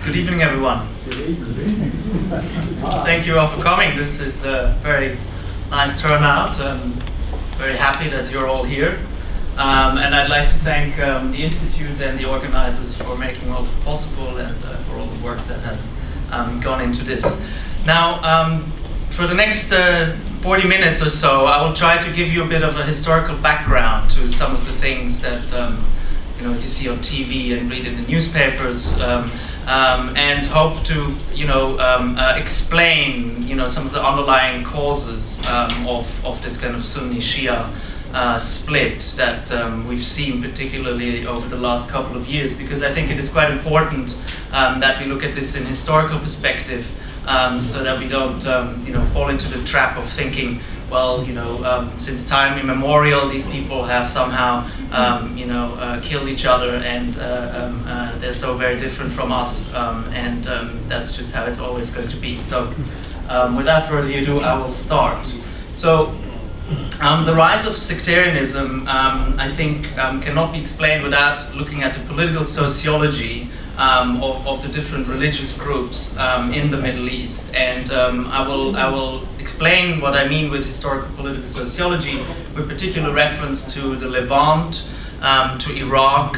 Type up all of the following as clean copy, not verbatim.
Good evening, everyone. Good evening. Thank you all for coming. This is a very nice turnout. I'm very happy that you're all here. And I'd like to thank the Institute and the organizers for making all this possible and for all the work that has gone into this. Now, for the next 40 minutes or so, I will try to give you a bit of a historical background to some of the things that you see on TV and read in the newspapers, and hope to explain some of the underlying causes of this kind of Sunni-Shia split that we've seen particularly over the last couple of years, because I think it is quite important that we look at this in historical perspective, so that we don't fall into the trap of thinking, well, since time immemorial, these people have somehow, killed each other, and they're so very different from us, and that's just how it's always going to be. So, without further ado, I will start. So, the rise of sectarianism, I think, cannot be explained without looking at the political sociology of the different religious groups in the Middle East, and I will explain what I mean with historical political sociology, with particular reference to the Levant, to Iraq,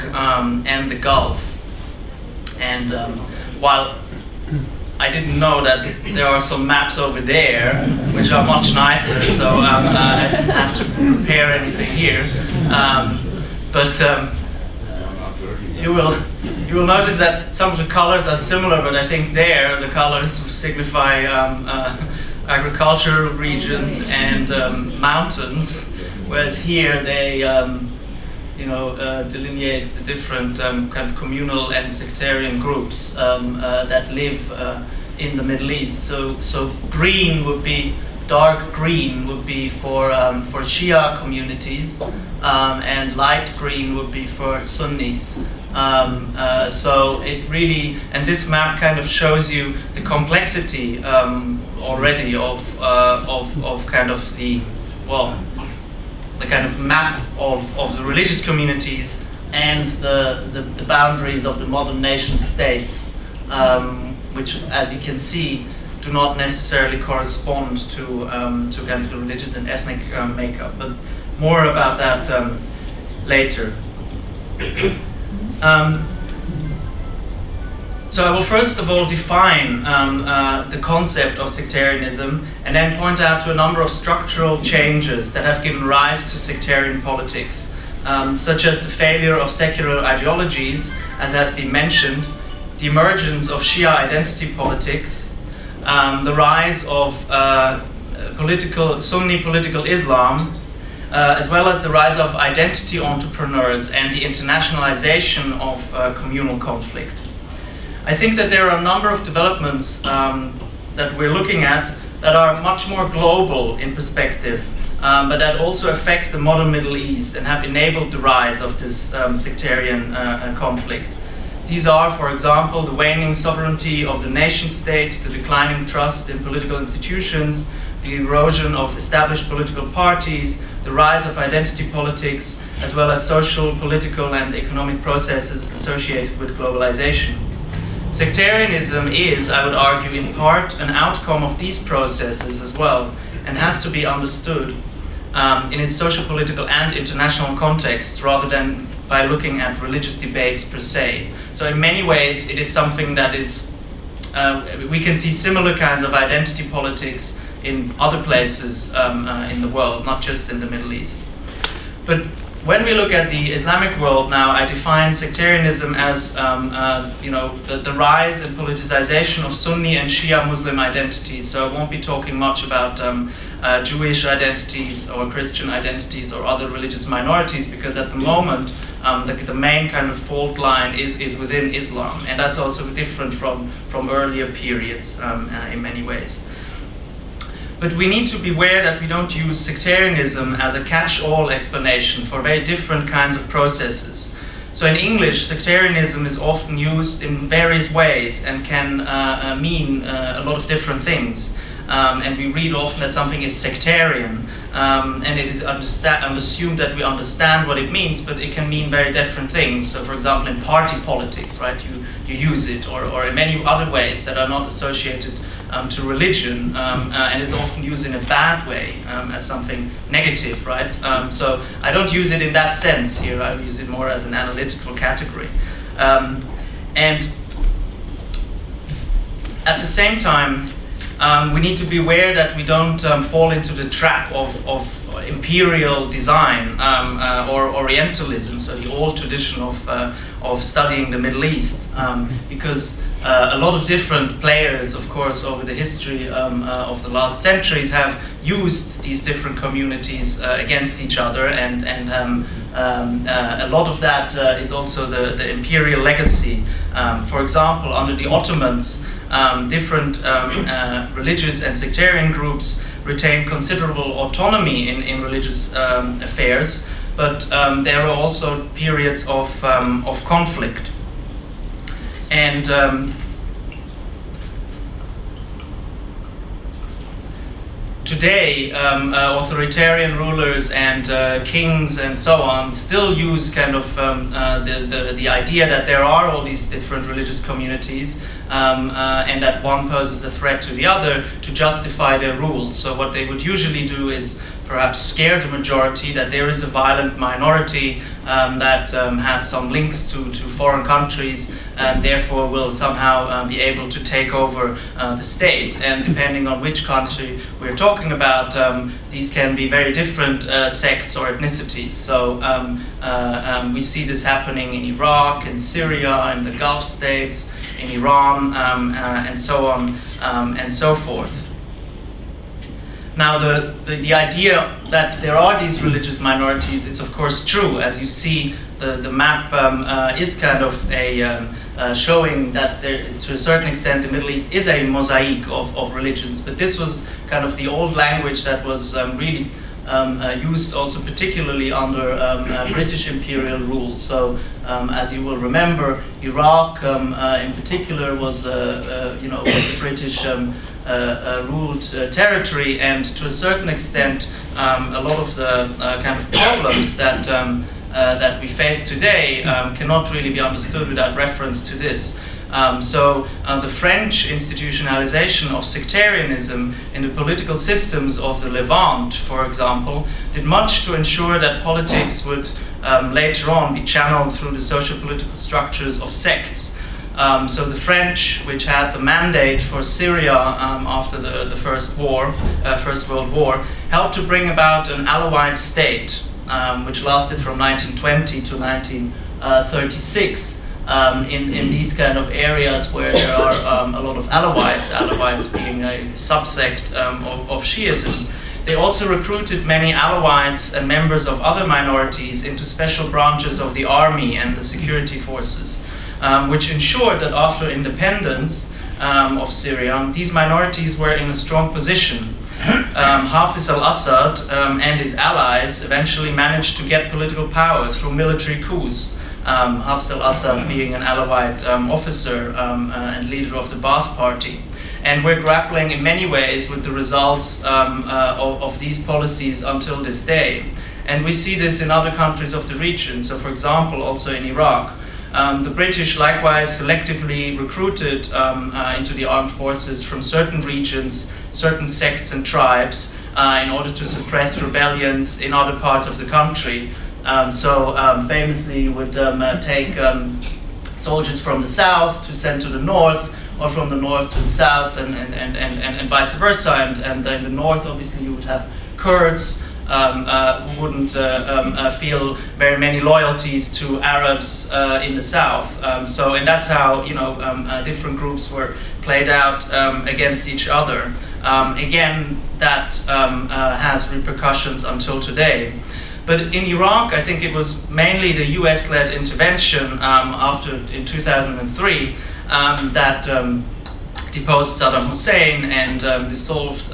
and the Gulf. And while I didn't know that there are some maps over there, which are much nicer, so I didn't have to prepare anything here. But you will notice that some of the colors are similar, but I think there the colors signify agricultural regions and mountains, whereas here they delineate the different kind of communal and sectarian groups that live in the Middle East. So green would be, dark green would be for Shia communities, and light green would be for Sunnis. So it really, and this map kind of shows you the complexity already of kind of the kind of map of the religious communities and the boundaries of the modern nation states, which, as you can see, do not necessarily correspond to kind of the religious and ethnic makeup. But more about that later. So I will first of all define the concept of sectarianism, and then point out to a number of structural changes that have given rise to sectarian politics, such as the failure of secular ideologies, as has been mentioned, the emergence of Shia identity politics, the rise of Sunni political Islam, as well as the rise of identity entrepreneurs and the internationalization of communal conflict. I think that there are a number of developments that we're looking at that are much more global in perspective, but that also affect the modern Middle East and have enabled the rise of this sectarian conflict. These are, for example, the waning sovereignty of the nation state, the declining trust in political institutions, the erosion of established political parties, the rise of identity politics, as well as social, political, and economic processes associated with globalization. Sectarianism is, I would argue, in part an outcome of these processes as well, and has to be understood in its social, political, and international context, rather than by looking at religious debates per se. So in many ways, it is something that is, we can see similar kinds of identity politics in other places in the world, not just in the Middle East. But when we look at the Islamic world now, I define sectarianism as the rise and politicization of Sunni and Shia Muslim identities. So I won't be talking much about Jewish identities or Christian identities or other religious minorities, because at the moment the main kind of fault line is within Islam, and that's also different from earlier periods in many ways. But we need to be aware that we don't use sectarianism as a catch-all explanation for very different kinds of processes. So in English, sectarianism is often used in various ways and can mean a lot of different things. And we read often that something is sectarian, and it is assumed that we understand what it means, but it can mean very different things. So, for example, in party politics, right, you use it, or in many other ways that are not associated to religion, and is often used in a bad way as something negative, right? So I don't use it in that sense here. I use it more as an analytical category, and at the same time, we need to be aware that we don't fall into the trap of imperial design or Orientalism, so the old tradition of studying the Middle East, because a lot of different players, of course, over the history of the last centuries have used these different communities against each other, and a lot of that is also the imperial legacy. For example, under the Ottomans, different religious and sectarian groups retained considerable autonomy in religious affairs, but there were also periods of conflict. And today, authoritarian rulers and kings and so on still use kind of the idea that there are all these different religious communities, and that one poses a threat to the other to justify their rule. So what they would usually do is perhaps scare the majority that there is a violent minority that has some links to foreign countries, and therefore will somehow be able to take over the state. And depending on which country we're talking about, these can be very different sects or ethnicities. So we see this happening in Iraq, in Syria, in the Gulf states, in Iran, and so on and so forth. Now, the idea that there are these religious minorities is, of course, true. As you see, the map is kind of showing that to a certain extent the Middle East is a mosaic of religions. But this was kind of the old language that was really used also particularly under British imperial rule. So, as you will remember, Iraq in particular was a British ruled territory, and to a certain extent, a lot of the kind of problems that we face today cannot really be understood without reference to this. So the French institutionalization of sectarianism in the political systems of the Levant, for example, did much to ensure that politics would later on be channeled through the socio-political structures of sects. So the French, which had the mandate for Syria after the First World War, helped to bring about an Alawite state, which lasted from 1920 to 1936. In these kind of areas where there are a lot of Alawites being a subsect of Shiism. They also recruited many Alawites and members of other minorities into special branches of the army and the security forces, which ensured that after independence of Syria, these minorities were in a strong position. Hafiz al-Assad and his allies eventually managed to get political power through military coups. Hafiz al-Assad being an Alawite officer and leader of the Ba'ath Party. And we're grappling in many ways with the results of these policies until this day. And we see this in other countries of the region. So, for example, also in Iraq, the British likewise selectively recruited into the armed forces from certain regions, certain sects and tribes in order to suppress rebellions in other parts of the country. Famously, you would take soldiers from the south to send to the north, or from the north to the south, and vice versa. And in the north, obviously, you would have Kurds who wouldn't feel very many loyalties to Arabs in the south. And that's how different groups were played out against each other. Again, that has repercussions until today. But in Iraq, I think it was mainly the US-led intervention in 2003 that deposed Saddam Hussein and dissolved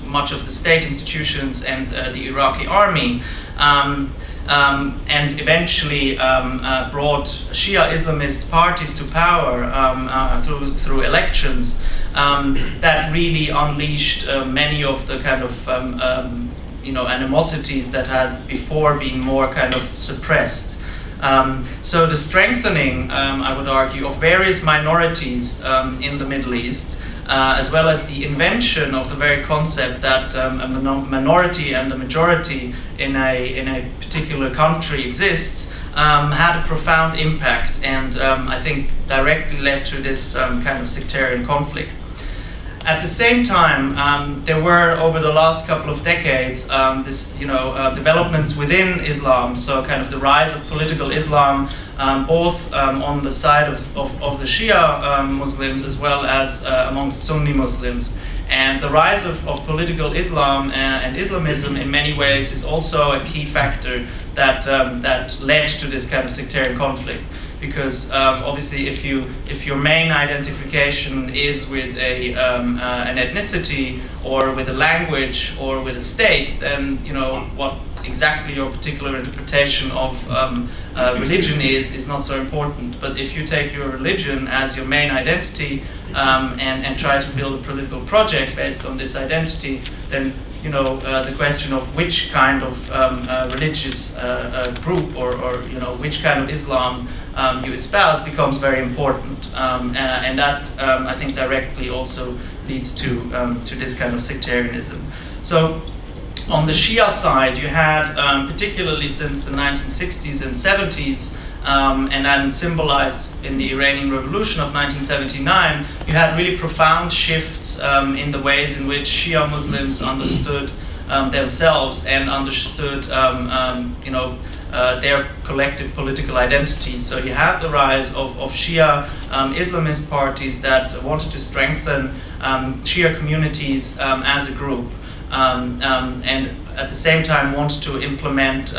much of the state institutions and the Iraqi army, and eventually brought Shia Islamist parties to power through elections that really unleashed many of the kind of animosities that had before been more kind of suppressed. So the strengthening, I would argue, of various minorities in the Middle East, as well as the invention of the very concept that a minority and a majority in a particular country exists, had a profound impact, and I think directly led to this kind of sectarian conflict. At the same time, there were, over the last couple of decades, developments within Islam, so kind of the rise of political Islam, both on the side of the Shia Muslims as well as amongst Sunni Muslims. And the rise of political Islam and Islamism in many ways is also a key factor that led to this kind of sectarian conflict. Because obviously, if your main identification is with an ethnicity or with a language or with a state, then what exactly your particular interpretation of religion is not so important. But if you take your religion as your main identity and try to build a political project based on this identity, then the question of which kind of religious group or which kind of Islam you espouse becomes very important, and that I think directly also leads to this kind of sectarianism. So on the Shia side, you had, particularly since the 1960s and 70s, and then symbolized in the Iranian Revolution of 1979, you had really profound shifts in the ways in which Shia Muslims understood themselves and understood their collective political identity. So you have the rise of Shia Islamist parties that wanted to strengthen Shia communities as a group, and at the same time want to implement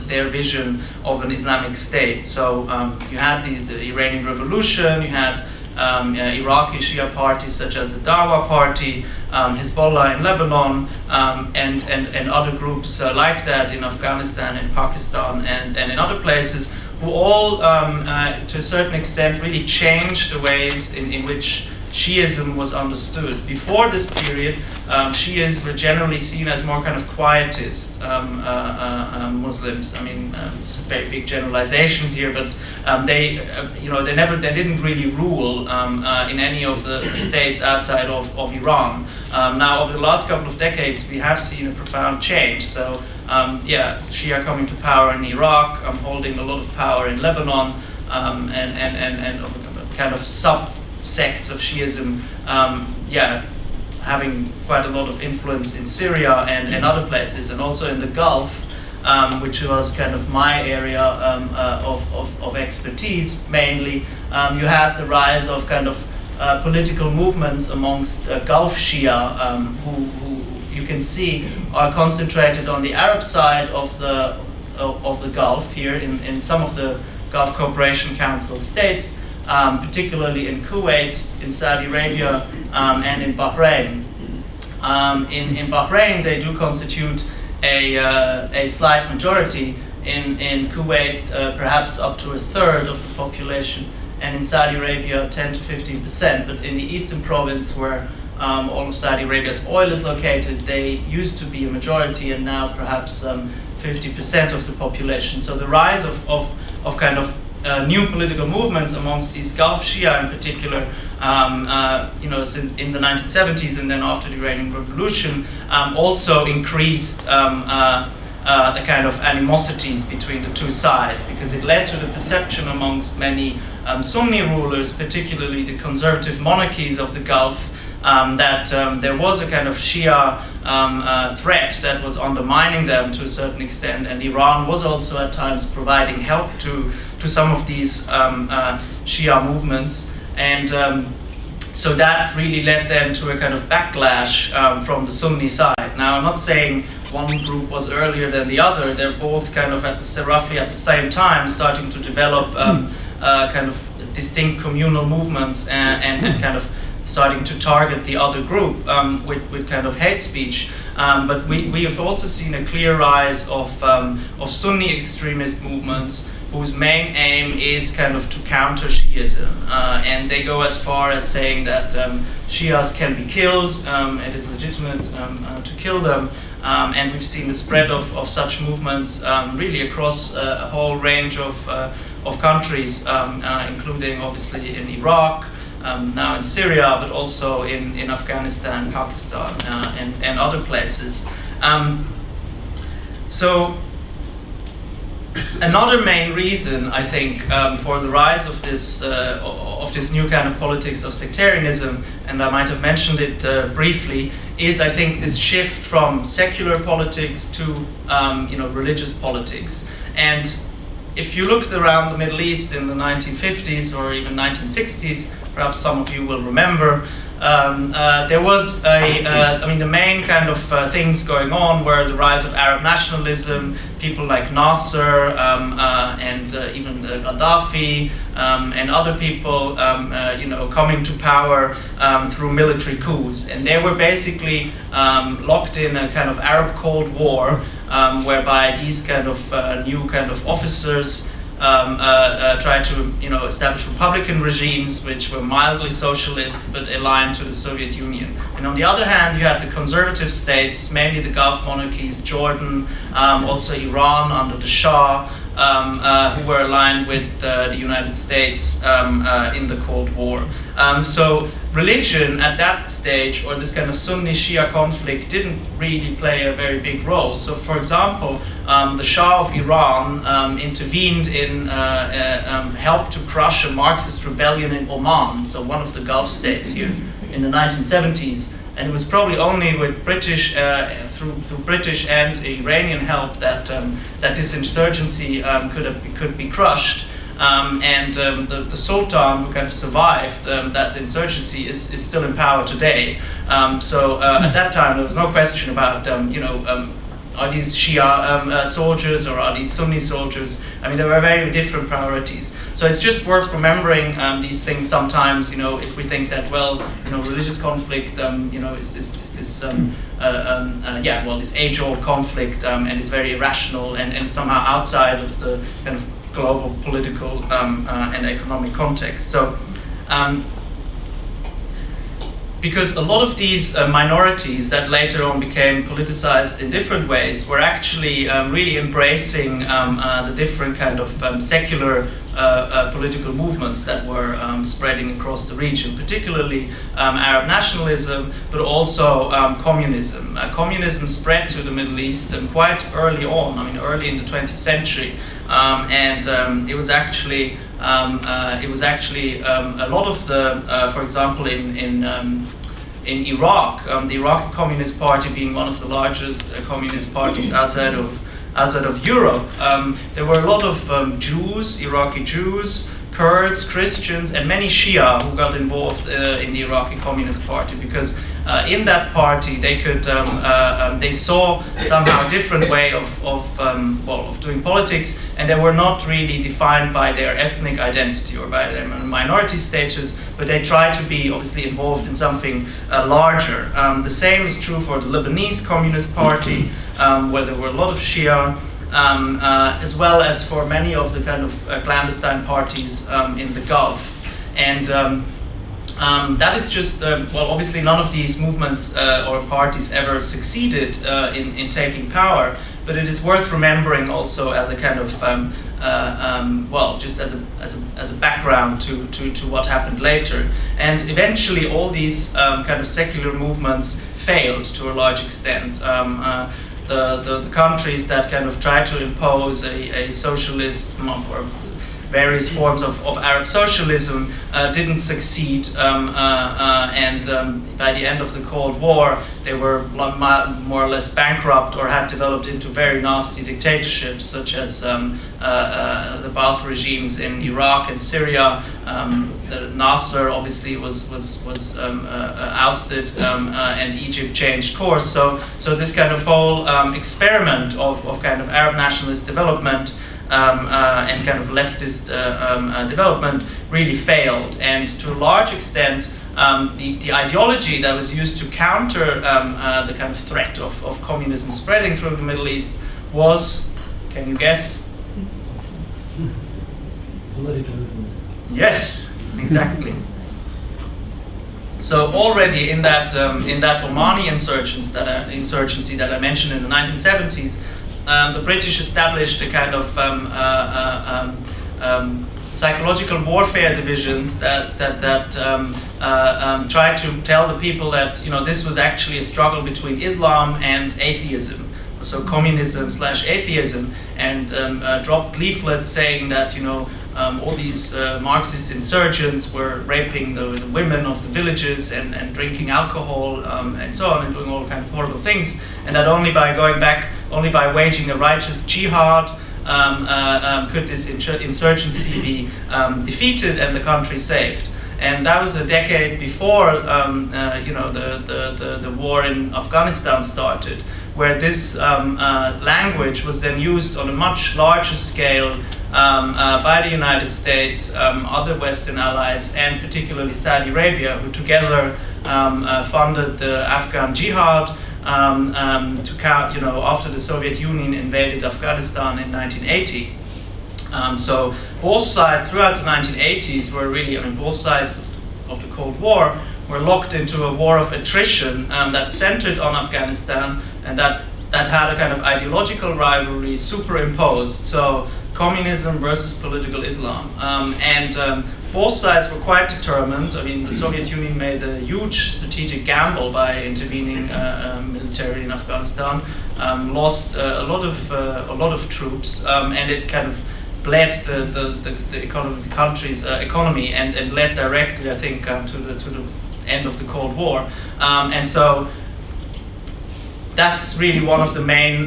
their vision of an Islamic state. So you had the Iranian Revolution, you had Iraqi Shia parties such as the Dawa Party, Hezbollah in Lebanon, and other groups like that in Afghanistan and Pakistan and in other places, who all, to a certain extent, really changed the ways in which Shiism was understood. Before this period, Shias were generally seen as more kind of quietist Muslims. I mean, it's very big generalizations here, but they didn't really rule in any of the states outside of Iran. Now, over the last couple of decades, we have seen a profound change. So, Shia coming to power in Iraq, holding a lot of power in Lebanon, and kind of sects of Shiism, having quite a lot of influence in Syria and other places, and also in the Gulf, which was kind of my area of expertise mainly. You had the rise of kind of political movements amongst Gulf Shia, who you can see are concentrated on the Arab side of the Gulf here in some of the Gulf Cooperation Council states. Particularly in Kuwait, in Saudi Arabia, and in Bahrain. In Bahrain, they do constitute a slight majority. In Kuwait, perhaps up to a third of the population, and in Saudi Arabia, 10 to 15%. But in the eastern province, where all of Saudi Arabia's oil is located, they used to be a majority, and now perhaps 50% of the population. So the rise of kind of new political movements amongst these Gulf Shia in particular, in the 1970s and then after the Iranian Revolution, also increased the kind of animosities between the two sides, because it led to the perception amongst many Sunni rulers, particularly the conservative monarchies of the Gulf, that there was a kind of Shia threat that was undermining them to a certain extent, and Iran was also at times providing help to some of these Shia movements, and so that really led them to a kind of backlash from the Sunni side. Now, I'm not saying one group was earlier than the other. They're both kind of roughly at the same time starting to develop kind of distinct communal movements and kind of starting to target the other group with kind of hate speech. But we have also seen a clear rise of Sunni extremist movements whose main aim is kind of to counter Shiism. And they go as far as saying that Shias can be killed, it is legitimate to kill them, And we've seen the spread of such movements really across a whole range of countries, including obviously in Iraq, now in Syria, but also in Afghanistan, Pakistan, and other places. So another main reason, I think, for the rise of this new kind of politics of sectarianism, and I might have mentioned it briefly, is, I think, this shift from secular politics to religious politics. And if you looked around the Middle East in the 1950s or even 1960s, perhaps some of you will remember, there was the main kind of things going on were the rise of Arab nationalism, people like Nasser and even Gaddafi and other people, coming to power through military coups, and they were basically locked in a kind of Arab Cold War, whereby these kind of new kind of officers tried to establish Republican regimes which were mildly socialist but aligned to the Soviet Union. And on the other hand, you had the conservative states, mainly the Gulf monarchies, Jordan, also Iran under the Shah, who were aligned with the United States in the Cold War. So religion at that stage, or this kind of Sunni-Shia conflict, didn't really play a very big role. So for example, the Shah of Iran intervened in, helped to crush a Marxist rebellion in Oman, so one of the Gulf states here, in the 1970s. And it was probably only with British, through British and Iranian help that this insurgency could be crushed. The Sultan, who kind of survived that insurgency, is still in power today. At that time, there was no question about are these Shia soldiers or are these Sunni soldiers? I mean, there were very different priorities. So it's just worth remembering these things sometimes. If we think that, religious conflict, is this this age-old conflict and is very irrational and somehow outside of the kind of global political and economic context. So. Because a lot of these minorities that later on became politicized in different ways were actually really embracing the different kind of secular political movements that were spreading across the region, particularly Arab nationalism, but also communism. Communism spread to the Middle East quite early on, early in the 20th century, and it was actually a lot of the, for example, in Iraq, the Iraqi Communist Party being one of the largest communist parties outside of Europe, there were a lot of Jews, Iraqi Jews, Kurds, Christians, and many Shia who got involved in the Iraqi Communist Party, because in that party they could they saw somehow a different way of doing politics, and they were not really defined by their ethnic identity or by their minority status, but they tried to be obviously involved in something larger. The same is true for the Lebanese Communist Party, where there were a lot of Shia. As well as for many of the kind of clandestine parties in the Gulf. And that is just, obviously none of these movements or parties ever succeeded in taking power, but it is worth remembering also as a kind of, just as a background to what happened later. And eventually all these kind of secular movements failed to a large extent. The countries that kind of tried to impose a socialist or various forms of Arab socialism didn't succeed, and by the end of the Cold War they were more or less bankrupt or had developed into very nasty dictatorships, such as the Ba'ath regimes in Iraq and Syria. Nasser obviously was ousted, and Egypt changed course. So this kind of whole experiment of kind of Arab nationalist development and kind of leftist development really failed, and to a large extent the ideology that was used to counter the kind of threat of communism spreading through the Middle East was, can you guess? Politicalism. Yes, exactly. So already in that Omani insurgency that I mentioned in the 1970s, the British established a kind of psychological warfare divisions that tried to tell the people that this was actually a struggle between Islam and atheism, so communism/atheism, and dropped leaflets saying that all these Marxist insurgents were raping the women of the villages and drinking alcohol and so on, and doing all kinds of horrible things, and that only by waging a righteous jihad could this insurgency be defeated and the country saved. And that was a decade before the war in Afghanistan started, where this language was then used on a much larger scale by the United States, other Western allies, and particularly Saudi Arabia, who together funded the Afghan jihad after the Soviet Union invaded Afghanistan in 1980. So both sides throughout the 1980s were really, both sides of the Cold War were locked into a war of attrition that centered on Afghanistan, and that had a kind of ideological rivalry superimposed. So communism versus political Islam. Both sides were quite determined. The Soviet Union made a huge strategic gamble by intervening militarily in Afghanistan, lost a lot of troops, and it kind of bled the country's economy and led directly, I think, to the end of the Cold War. And so that's really one of the main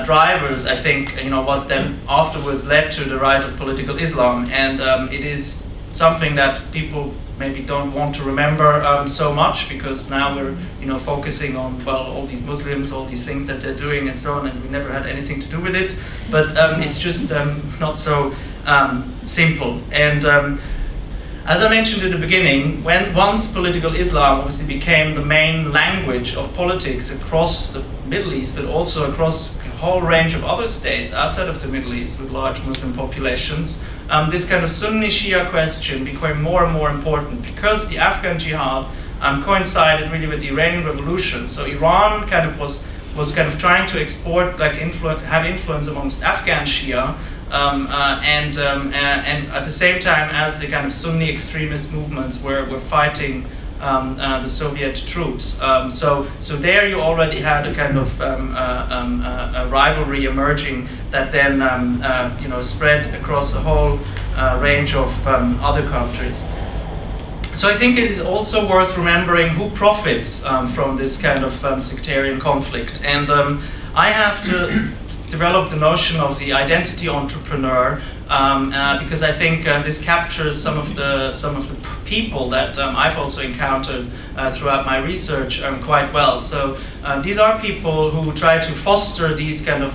drivers, I think, what then afterwards led to the rise of political Islam. And it is something that people maybe don't want to remember so much, because now we're focusing on, well, all these Muslims, all these things that they're doing and so on, and we never had anything to do with it. But it's just not so simple. And as I mentioned at the beginning, once political Islam obviously became the main language of politics across the Middle East, but also across a whole range of other states outside of the Middle East with large Muslim populations, this kind of Sunni-Shia question became more and more important, because the Afghan jihad coincided really with the Iranian revolution. So Iran kind of was kind of trying to export, have influence amongst Afghan Shia, and at the same time as the kind of Sunni extremist movements were fighting the Soviet troops. So there you already had a kind of a rivalry emerging that then spread across a whole range of other countries. So I think it is also worth remembering who profits from this kind of sectarian conflict. And I have to develop the notion of the identity entrepreneur because I think this captures some of the people that I've also encountered throughout my research quite well. So these are people who try to foster these kind of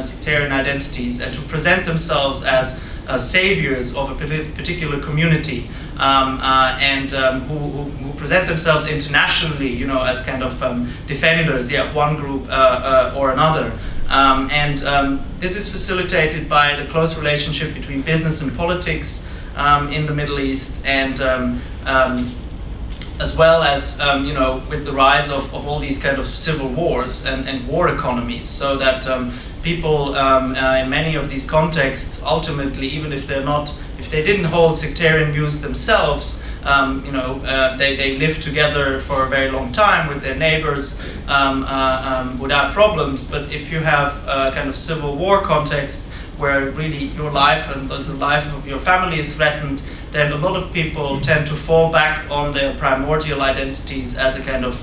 sectarian identities and to present themselves as saviors of a particular community, and who present themselves internationally, as kind of defenders of one group or another. This is facilitated by the close relationship between business and politics in the Middle East, and as well as with the rise of all these kind of civil wars and war economies, so that people in many of these contexts ultimately, even if they didn't hold sectarian views themselves, they live together for a very long time with their neighbors without problems. But if you have a kind of civil war context where really your life and the life of your family is threatened, then a lot of people tend to fall back on their primordial identities as a kind of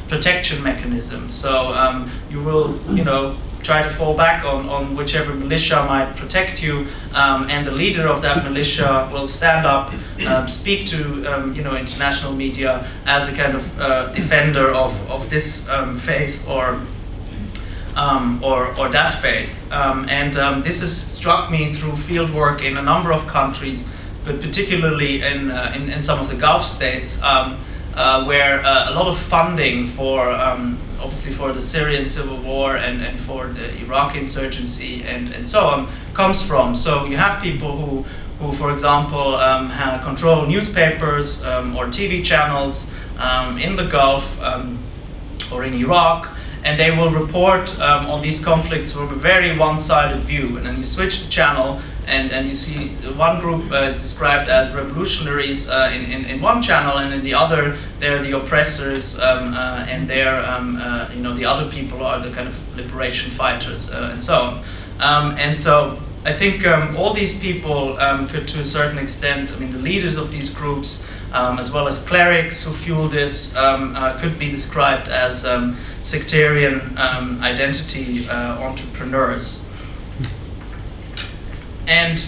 protection mechanism. So you will, try to fall back on whichever militia might protect you, and the leader of that militia will stand up, speak to international media as a kind of defender of this faith or that faith. This has struck me through field work in a number of countries, but particularly in some of the Gulf states, where a lot of funding for obviously for the Syrian civil war and for the Iraqi insurgency and so on comes from. So you have people who for example, control newspapers or TV channels, in the Gulf or in Iraq, and they will report on these conflicts from a very one-sided view. And then you switch the channel, and you see one group is described as revolutionaries in one channel, and in the other they're the oppressors, and they're the other people are the kind of liberation fighters, and so on. And so I think all these people could, to a certain extent, I mean, the leaders of these groups, as well as clerics who fuel this, could be described as sectarian identity entrepreneurs. And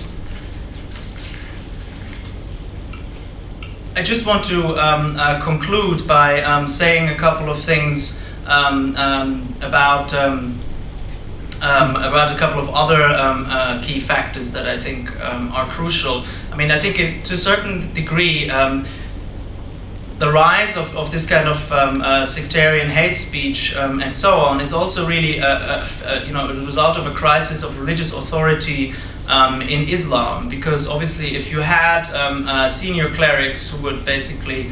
I just want to conclude by saying a couple of things about a couple of other key factors that I think are crucial. I mean, I think to a certain degree, the rise of this kind of sectarian hate speech and so on is also really the result of a crisis of religious authority in Islam, because obviously if you had senior clerics who would basically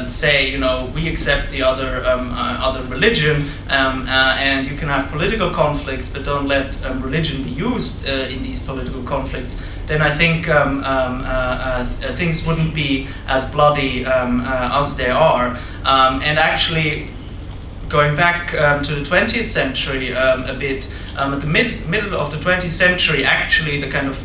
say, you know, we accept the other religion, and you can have political conflicts, but don't let religion be used in these political conflicts, then I think things wouldn't be as bloody as they are. And actually, going back to the 20th century a bit, at the middle of the 20th century, actually the kind of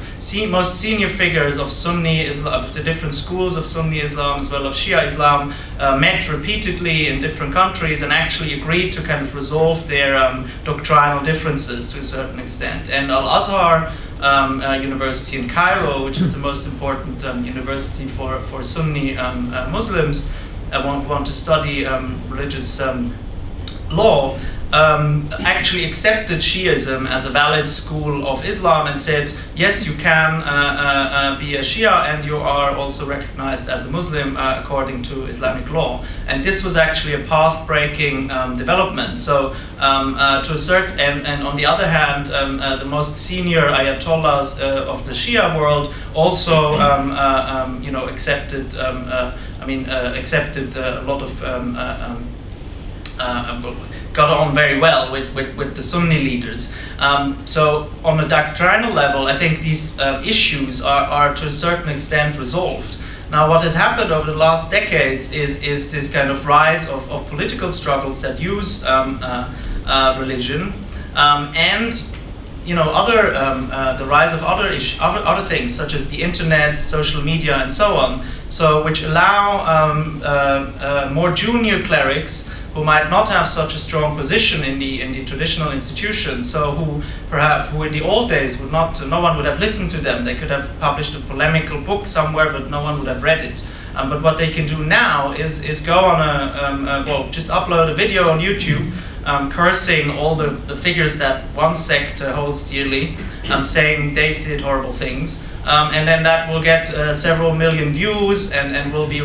most senior figures of Sunni Islam, of the different schools of Sunni Islam as well as Shia Islam, met repeatedly in different countries and actually agreed to kind of resolve their doctrinal differences to a certain extent. And Al-Azhar University in Cairo, which is the most important university for Sunni Muslims want to study religious law, actually accepted Shiism as a valid school of Islam and said, yes, you can be a Shia and you are also recognized as a Muslim according to Islamic law. And this was actually a path-breaking development. So to a certain, and on the other hand, the most senior ayatollahs of the Shia world also accepted accepted a lot of got on very well with the Sunni leaders. So on a doctrinal level, I think these issues are to a certain extent resolved. Now, what has happened over the last decades is this kind of rise of political struggles that use religion, and the rise of other things such as the internet, social media, and so on. So which allow more junior clerics who might not have such a strong position in the traditional institutions, so who in the old days no one would have listened to them. They could have published a polemical book somewhere, but no one would have read it. But what they can do now is go on just upload a video on YouTube, cursing all the figures that one sect holds dearly, saying they did horrible things, and then that will get several million views and will be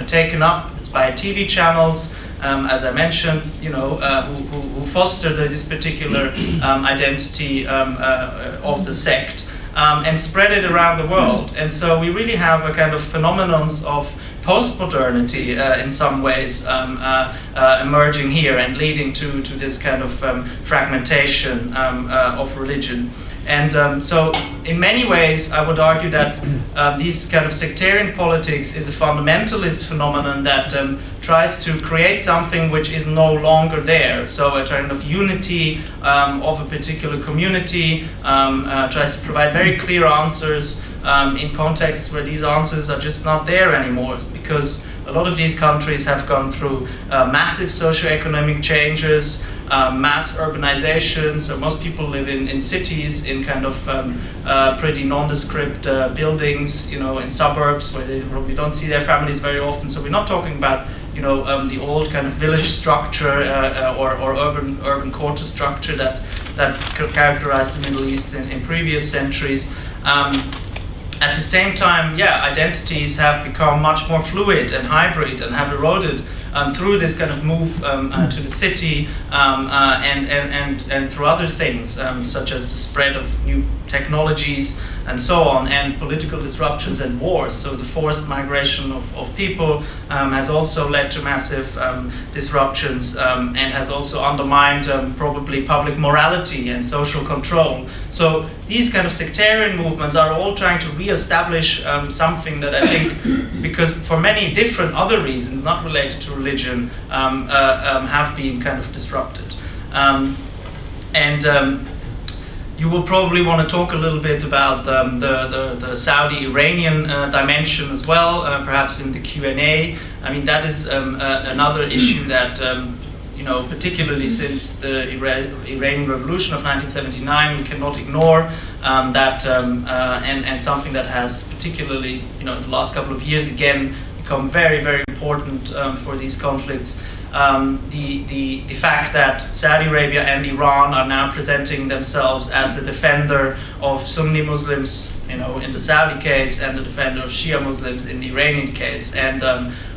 taken up by TV channels, as I mentioned, who foster this particular identity of the sect, and spread it around the world. And so we really have a kind of phenomenons of post-modernity in some ways emerging here and leading to this kind of fragmentation of religion. And so in many ways I would argue that these kind of sectarian politics is a fundamentalist phenomenon that tries to create something which is no longer there. So a kind of unity of a particular community, tries to provide very clear answers in contexts where these answers are just not there anymore, because a lot of these countries have gone through massive socioeconomic changes, mass urbanization, so most people live in cities, in kind of pretty nondescript buildings, in suburbs where they probably don't see their families very often. So we're not talking about the old kind of village structure or urban quarter structure that characterized the Middle East in previous centuries. At the same time, identities have become much more fluid and hybrid and have eroded through this kind of move to the city and through other things, such as the spread of new technologies and so on, and political disruptions and wars. So the forced migration of people has also led to massive disruptions and has also undermined probably public morality and social control. So these kind of sectarian movements are all trying to re-establish something that I think, because for many different other reasons, not related to religion, have been kind of disrupted. You will probably want to talk a little bit about the Saudi-Iranian dimension as well, perhaps in the Q&A. I mean, that is another issue that, particularly since the Iranian Revolution of 1979, we cannot ignore that, and something that has particularly, in the last couple of years again, become very, very important for these conflicts. The fact that Saudi Arabia and Iran are now presenting themselves as the defender of Sunni Muslims, in the Saudi case, and the defender of Shia Muslims in the Iranian case. And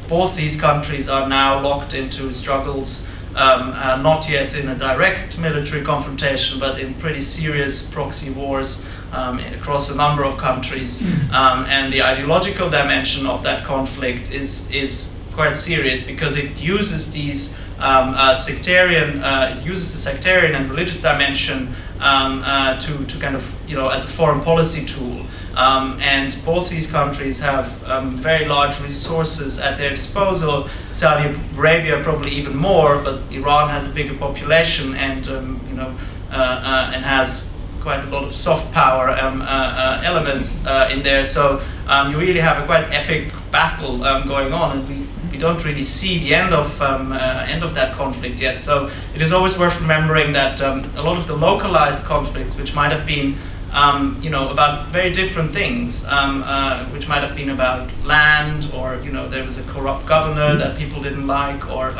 both these countries are now locked into struggles, not yet in a direct military confrontation, but in pretty serious proxy wars across a number of countries. And the ideological dimension of that conflict is quite serious, because it uses these it uses the sectarian and religious dimension to kind of, as a foreign policy tool. And both these countries have very large resources at their disposal. Saudi Arabia probably even more, but Iran has a bigger population and and has quite a lot of soft power elements in there. So you really have a quite epic battle going on, and we don't really see the end of that conflict yet. So it is always worth remembering that a lot of the localized conflicts, which might have been about very different things, which might have been about land, or there was a corrupt governor that people didn't like, or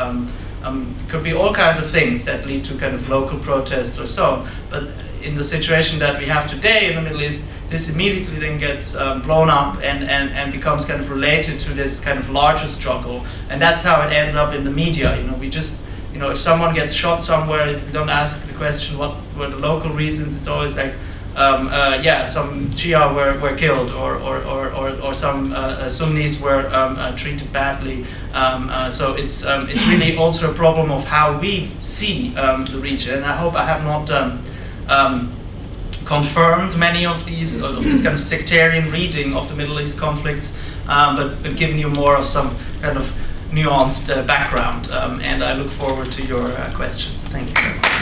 could be all kinds of things that lead to kind of local protests or so. But in the situation that we have today in the Middle East, this immediately then gets blown up and becomes kind of related to this kind of larger struggle, and that's how it ends up in the media. We just, if someone gets shot somewhere, we don't ask the question what were the local reasons. It's always like, some Shia were killed, or some Sunnis were treated badly. So it's really also a problem of how we see the region. And I hope I have not confirmed many of this kind of sectarian reading of the Middle East conflicts, but given you more of some kind of nuanced background. And I look forward to your questions. Thank you very much.